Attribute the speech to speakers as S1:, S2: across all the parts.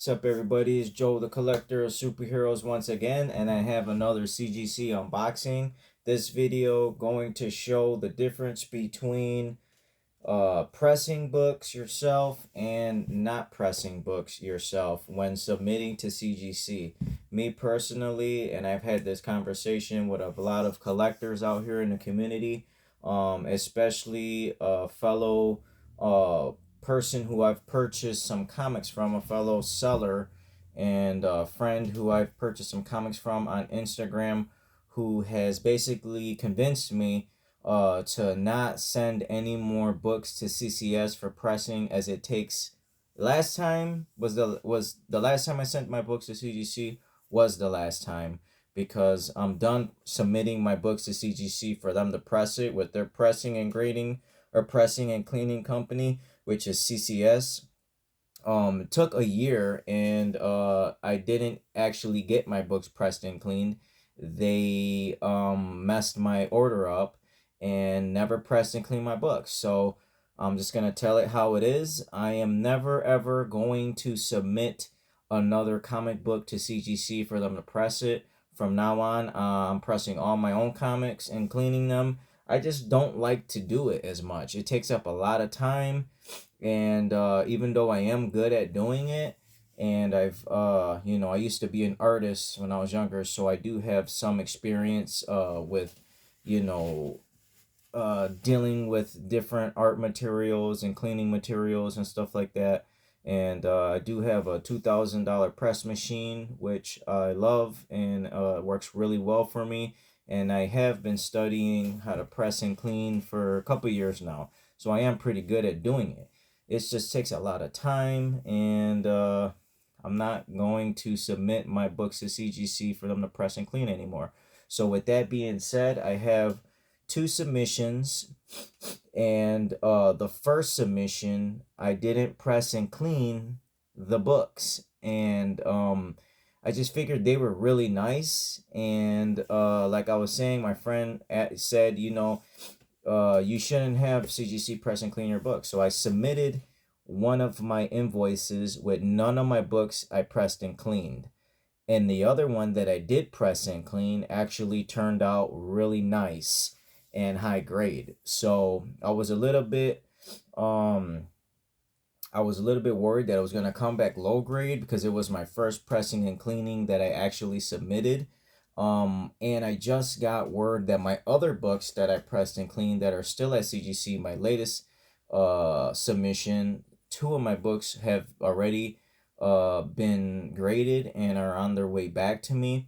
S1: What's up, everybody? It's Joe, the collector of superheroes, once again, and I have another CGC unboxing. This video going to show the difference between pressing books yourself and not pressing books yourself when submitting to CGC. Me personally, and I've had this conversation with a lot of collectors out here in the community, especially a fellow person who I've purchased some comics from, a fellow seller and a friend who I've purchased some comics from on Instagram, who has basically convinced me to not send any more books to CCS for pressing, as it takes. Last time was the last time I sent my books to CGC, was the last time, because I'm done submitting my books to CGC for them to press it with their pressing and grading or pressing and cleaning company, which is CCS. It took a year, and I didn't actually get my books pressed and cleaned. They messed my order up and never pressed and cleaned my books. So I'm just gonna tell it how it is. I am never ever going to submit another comic book to CGC for them to press it. From now on, I'm pressing all my own comics and cleaning them. I just don't like to do it as much. It takes up a lot of time, and even though I am good at doing it, and I used to be an artist when I was younger, so I do have some experience with, you know, dealing with different art materials and cleaning materials and stuff like that. And I do have a $2,000 press machine, which I love, and works really well for me. And I have been studying how to press and clean for a couple years now, so I am pretty good at doing it. It just takes a lot of time, and I'm not going to submit my books to CGC for them to press and clean anymore. So with that being said, I have two submissions, and the first submission, I didn't press and clean the books, and I just figured they were really nice. And like I was saying, my friend said, you shouldn't have CGC press and clean your books. So I submitted one of my invoices with none of my books I pressed and cleaned. And the other one that I did press and clean actually turned out really nice and high grade. So I was a little bit worried that it was gonna come back low grade, because it was my first pressing and cleaning that I actually submitted. And I just got word that my other books that I pressed and cleaned that are still at CGC, my latest submission, two of my books have already been graded and are on their way back to me,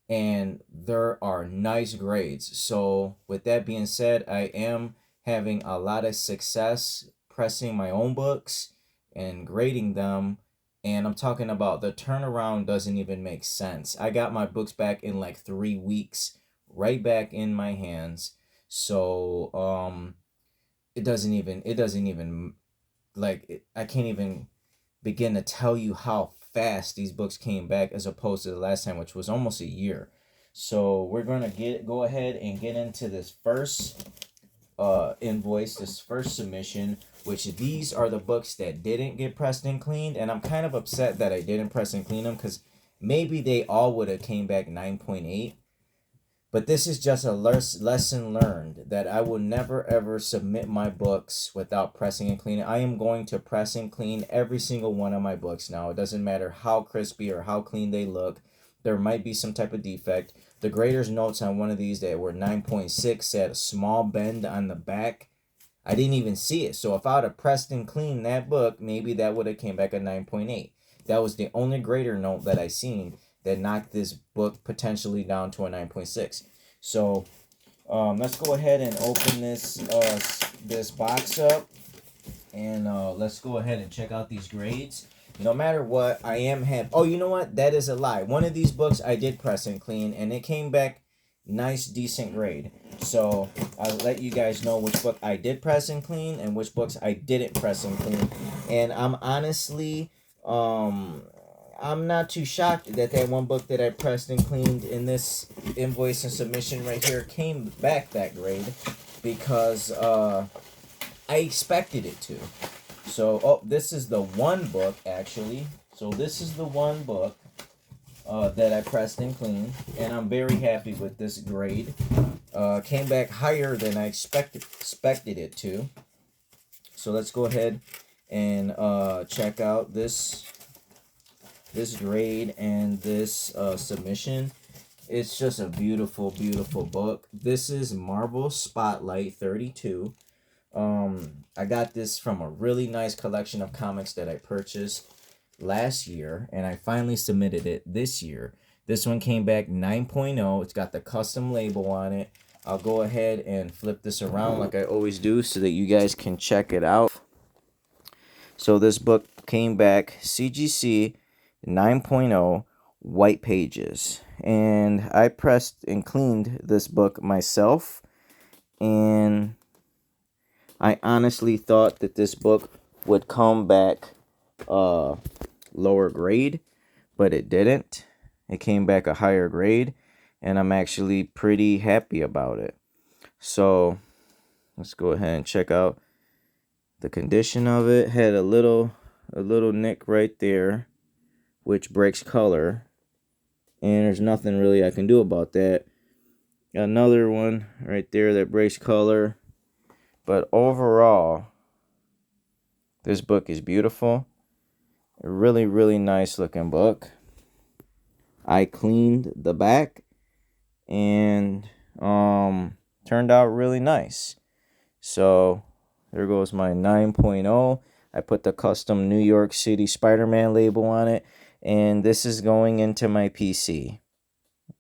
S1: and there are nice grades. So with that being said, I am having a lot of success pressing my own books and grading them. And I'm talking about, the turnaround doesn't even make sense. I got my books back in like 3 weeks, right back in my hands. So it doesn't even I can't even begin to tell you how fast these books came back, as opposed to the last time, which was almost a year. So we're gonna go ahead and get into this first invoice, this first submission, which these are the books that didn't get pressed and cleaned. And I'm kind of upset that I didn't press and clean them, because maybe they all would have came back 9.8. But this is just a lesson learned, that I will never ever submit my books without pressing and cleaning. I am going to press and clean every single one of my books now. It doesn't matter how crispy or how clean they look. There might be some type of defect. The grader's notes on one of these that were 9.6 said a small bend on the back. I didn't even see it. So if I would have pressed and cleaned that book, maybe that would have came back at 9.8. That was the only grader note that I seen that knocked this book potentially down to a 9.6. So let's go ahead and open this box up, and let's go ahead and check out these grades. No matter what, I am have. Oh, you know what? That is a lie. One of these books I did press and clean, and it came back nice, decent grade. So I'll let you guys know which book I did press and clean and which books I didn't press and clean. And I'm honestly, I'm not too shocked that that one book that I pressed and cleaned in this invoice and submission right here came back that grade, because I expected it to. So, oh, this is the one book, actually. So this is the one book that I pressed and cleaned, and I'm very happy with this grade. Came back higher than I expected it to. So let's go ahead and check out this grade and this submission. It's just a beautiful, beautiful book. This is Marvel Spotlight 32. I got this from a really nice collection of comics that I purchased last year, and I finally submitted it this year. This one came back 9.0. It's got the custom label on it. I'll go ahead and flip this around like I always do so that you guys can check it out. So this book came back CGC 9.0, white pages. And I pressed and cleaned this book myself, and I honestly thought that this book would come back lower grade, but it didn't. It came back a higher grade, and I'm actually pretty happy about it. So let's go ahead and check out the condition of it. Had a little nick right there, which breaks color, and there's nothing really I can do about that. Got another one right there that breaks color. But overall, this book is beautiful. A really, really nice looking book. I cleaned the back, and turned out really nice. So there goes my 9.0. I put the custom New York City Spider-Man label on it, and this is going into my PC.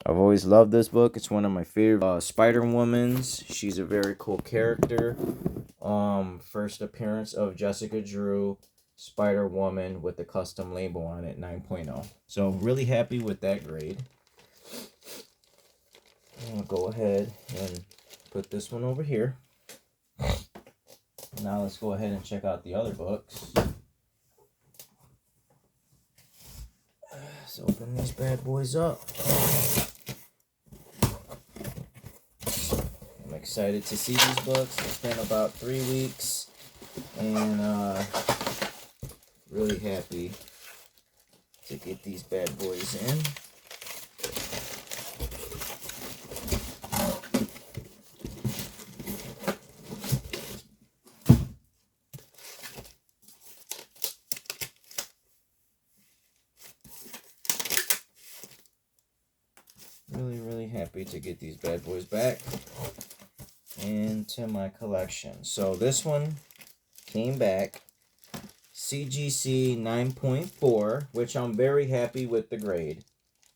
S1: I've always loved this book. It's one of my favorite Spider-Womans. She's a very cool character. First appearance of Jessica Drew, Spider-Woman with the custom label on it, 9.0. So really happy with that grade. I'll go ahead and put this one over here. Now let's go ahead and check out the other books. Let's open these bad boys up. I'm excited to see these books. It's been about 3 weeks, and really happy to get these bad boys in. Really happy to get these bad boys back into my collection. So this one came back CGC 9.4, which I'm very happy with the grade.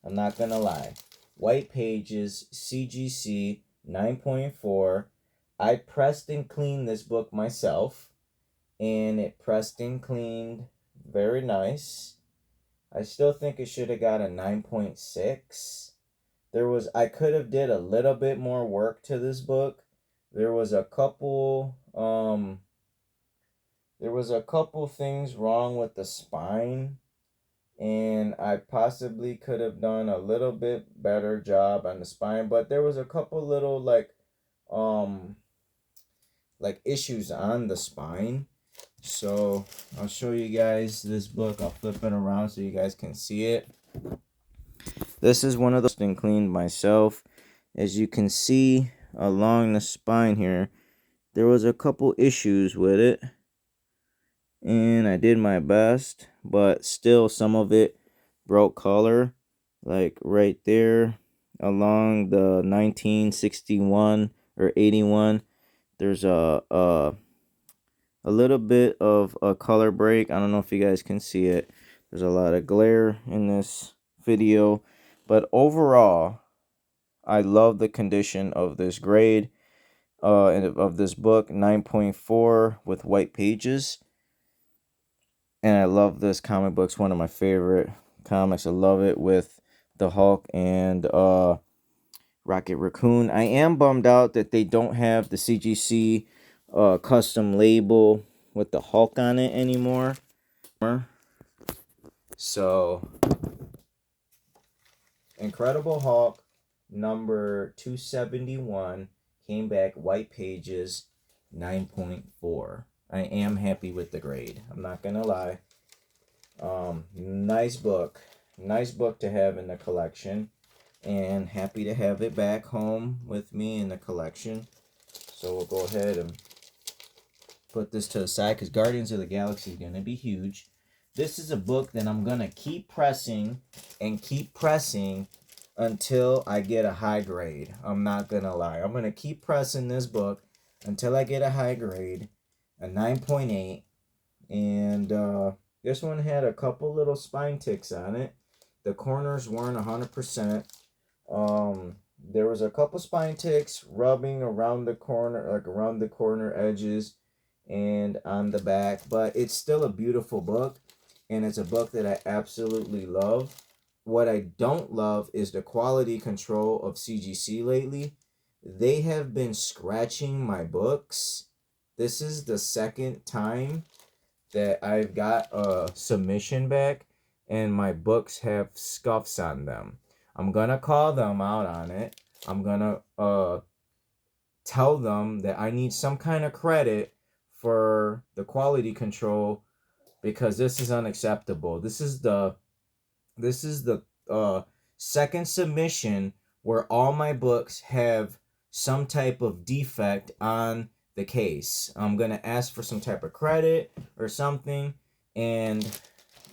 S1: I'm not gonna lie. White pages, CGC 9.4. I pressed and cleaned this book myself, and it pressed and cleaned very nice. I still think it should have got a 9.6. I could have did a little bit more work to this book. There was a couple things wrong with the spine, and I possibly could have done a little bit better job on the spine, but there was a couple little like issues on the spine. So I'll show you guys this book. I'll flip it around so you guys can see it. This is one of those things cleaned myself. As you can see along the spine here, there was a couple issues with it, and I did my best, but still some of it broke color, like right there along the 1961 or 81. There's a little bit of a color break. I don't know if you guys can see it. There's a lot of glare in this video, but overall, I love the condition of this grade, and of this book, 9.4 with white pages. And I love this comic book. It's one of my favorite comics. I love it with the Hulk and Rocket Raccoon. I am bummed out that they don't have the CGC custom label with the Hulk on it anymore. So, Incredible Hulk number 271 came back white pages 9.4. I am happy with the grade. I'm not gonna lie. Nice book. Nice book to have in the collection. And happy to have it back home with me in the collection. So we'll go ahead and put this to the side because Guardians of the Galaxy is going to be huge. This is a book that I'm going to keep pressing and keep pressing until I get a high grade. I'm not going to lie. I'm going to keep pressing this book until I get a high grade, a 9.8. And this one had a couple little spine ticks on it. The corners weren't 100%. There was a couple spine ticks rubbing around the corner, like around the corner edges and on the back, but it's still a beautiful book, and it's a book that I absolutely love. What I don't love is the quality control of CGC lately. They have been scratching my books. This is the second time that I've got a submission back and my books have scuffs on them. I'm gonna call them out on it. I'm gonna tell them that I need some kind of credit for the quality control because this is unacceptable. This is the second submission where all my books have some type of defect on the case. I'm gonna ask for some type of credit or something, and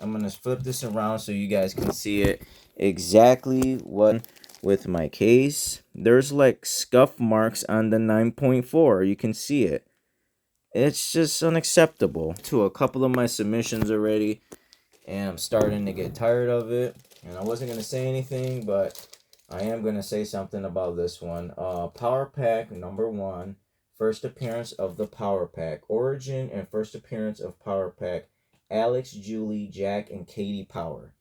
S1: I'm gonna flip this around so you guys can see it exactly what with my case. There's like scuff marks on the 9.4. You can see it. It's just unacceptable. To a couple of my submissions already, and I'm starting to get tired of it. And I wasn't gonna say anything, but I am gonna say something about this one. Power Pack #1, first appearance of the Power Pack, origin and first appearance of Power Pack. Alex, Julie, Jack, and Katie Power.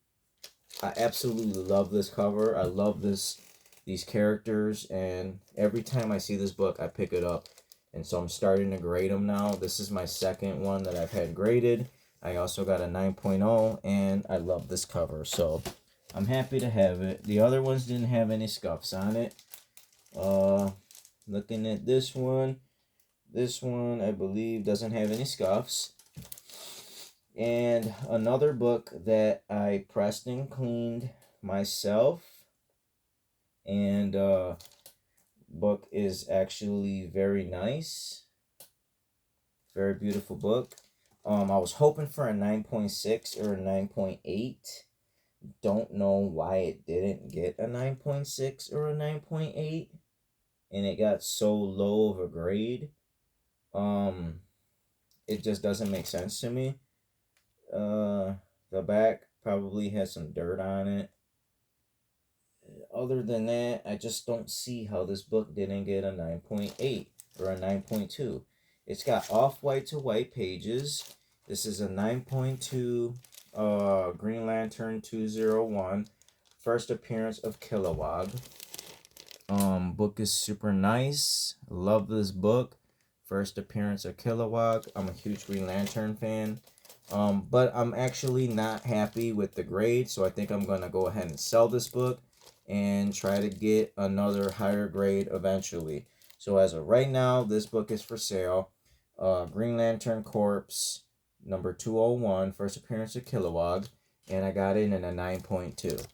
S1: I absolutely love this cover. I love these characters, and every time I see this book, I pick it up. And so I'm starting to grade them now. This is my second one that I've had graded. I also got a 9.0, and I love this cover. So I'm happy to have it. The other ones didn't have any scuffs on it. Looking at this one I believe doesn't have any scuffs. And another book that I pressed and cleaned myself, and book is actually very nice, very beautiful book. I was hoping for a 9.6 or a 9.8. Don't know why it didn't get a 9.6 or a 9.8, and it got so low of a grade. It just doesn't make sense to me. The back probably has some dirt on it. Other than that, I just don't see how this book didn't get a 9.8 or a 9.2. It's got off-white to white pages. This is a 9.2 Green Lantern 201, first appearance of Kilowog. Book is super nice. Love this book. First appearance of Kilowog. I'm a huge Green Lantern fan. But I'm actually not happy with the grade, so I think I'm going to go ahead and sell this book and try to get another higher grade eventually. So as of right now, this book is for sale. Green Lantern Corps number 201, first appearance of Kilowog, and I got it in a 9.2.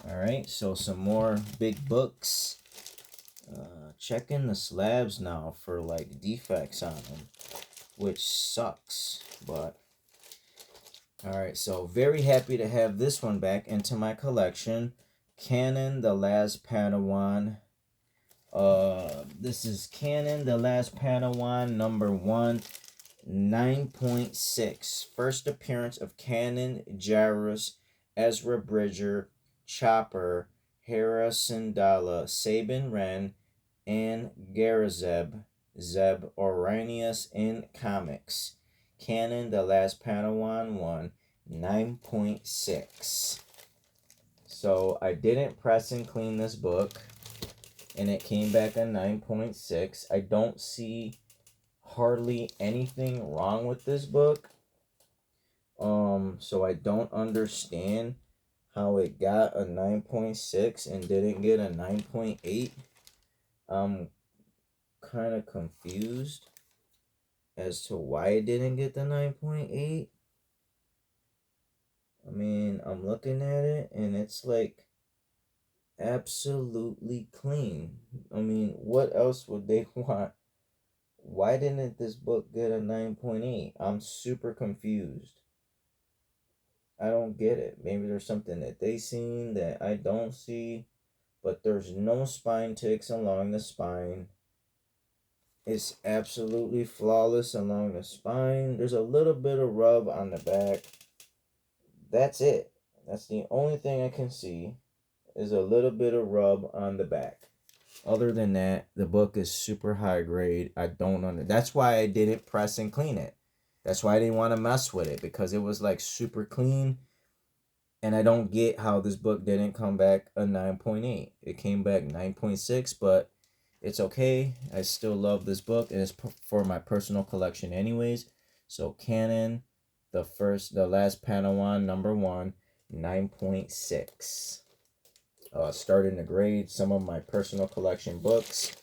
S1: Alright, so some more big books. Checking the slabs now for like defects on them, which sucks, but alright, so very happy to have this one back into my collection. Kanan the Last Padawan. This is Kanan the Last Padawan #1, 9.6. First appearance of Kanan Jarrus, Ezra Bridger, Chopper, Hera Syndulla, Sabin Wren, and Garazeb Zeb Oranius in comics. Kanan the Last Padawan 1, 9.6. So I didn't press and clean this book, and it came back a 9.6. I don't see hardly anything wrong with this book. So I don't understand how it got a 9.6 and didn't get a 9.8. I'm kind of confused. as to why it didn't get the 9.8. I mean, I'm looking at it and it's like absolutely clean. I mean, what else would they want? Why didn't this book get a 9.8? I'm super confused. I don't get it. Maybe there's something that they seen that I don't see, but there's no spine ticks along the spine. It's absolutely flawless along the spine. There's a little bit of rub on the back. That's it. That's the only thing I can see is a little bit of rub on the back. Other than that, the book is super high grade. I don't know. That's why I didn't press and clean it. That's why I didn't want to mess with it, because it was like super clean. And I don't get how this book didn't come back a 9.8. It came back 9.6, but it's okay. I still love this book, and it's for my personal collection anyways. So Canon, the last Padawan, number 1, 9.6. Starting to grade some of my personal collection books,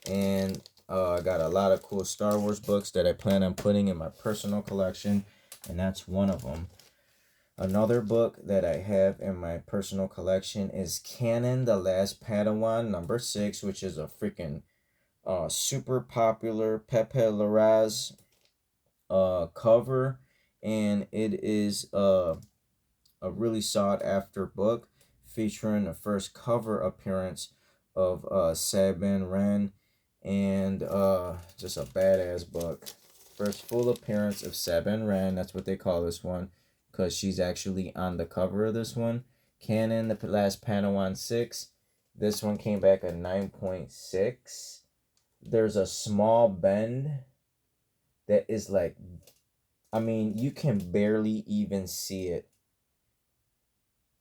S1: and I got a lot of cool Star Wars books that I plan on putting in my personal collection, and that's one of them. Another book that I have in my personal collection is Canon, The Last Padawan, number 6, which is a freaking super popular Pepe Larraz cover, and it is a really sought after book featuring the first cover appearance of Sabine Wren, and just a badass book. First full appearance of Sabine Wren, that's what they call this one, because she's actually on the cover of this one. Canon, The Last Padawan 6. This one came back at 9.6. There's a small bend that is like, I mean, you can barely even see it.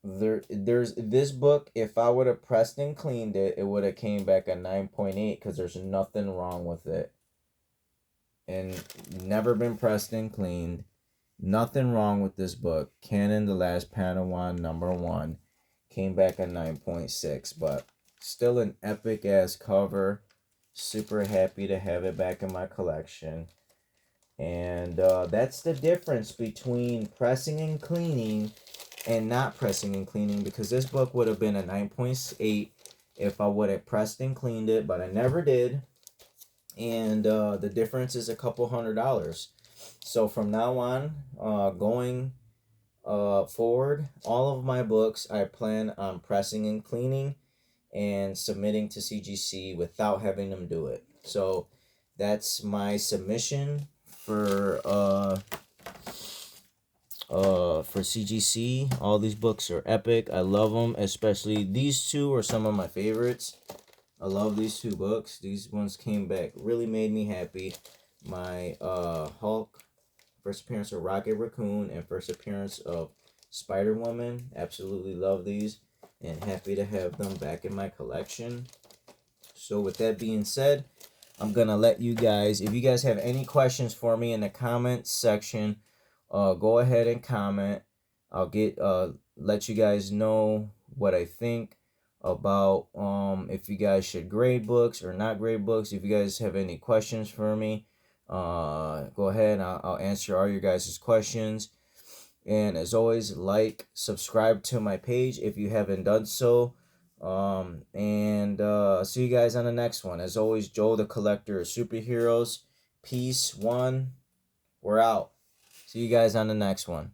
S1: There's this book, if I would have pressed and cleaned it, it would have came back at 9.8, because there's nothing wrong with it. And never been pressed and cleaned. Nothing wrong with this book. Canon, The Last Padawan, number 1, came back at 9.6, but still an epic ass cover. Super happy to have it back in my collection. And that's the difference between pressing and cleaning and not pressing and cleaning, because this book would have been a 9.8 if I would have pressed and cleaned it, but I never did. And the difference is a couple $100. So from now on, going forward, all of my books I plan on pressing and cleaning and submitting to CGC without having them do it. So that's my submission for CGC. All these books are epic. I love them, especially these two are some of my favorites. I love these two books. These ones came back, really made me happy. My Hulk, first appearance of Rocket Raccoon, and first appearance of Spider-Woman. Absolutely love these, and happy to have them back in my collection. So with that being said, I'm gonna let you guys, if you guys have any questions for me in the comments section, go ahead and comment. I'll let you guys know what I think about if you guys should grade books or not grade books. If you guys have any questions for me, go ahead and I'll answer all your guys' questions. And as always, like, subscribe to my page if you haven't done so. And see you guys on the next one. As always, Joel the Collector of Superheroes. Peace, one. We're out. See you guys on the next one.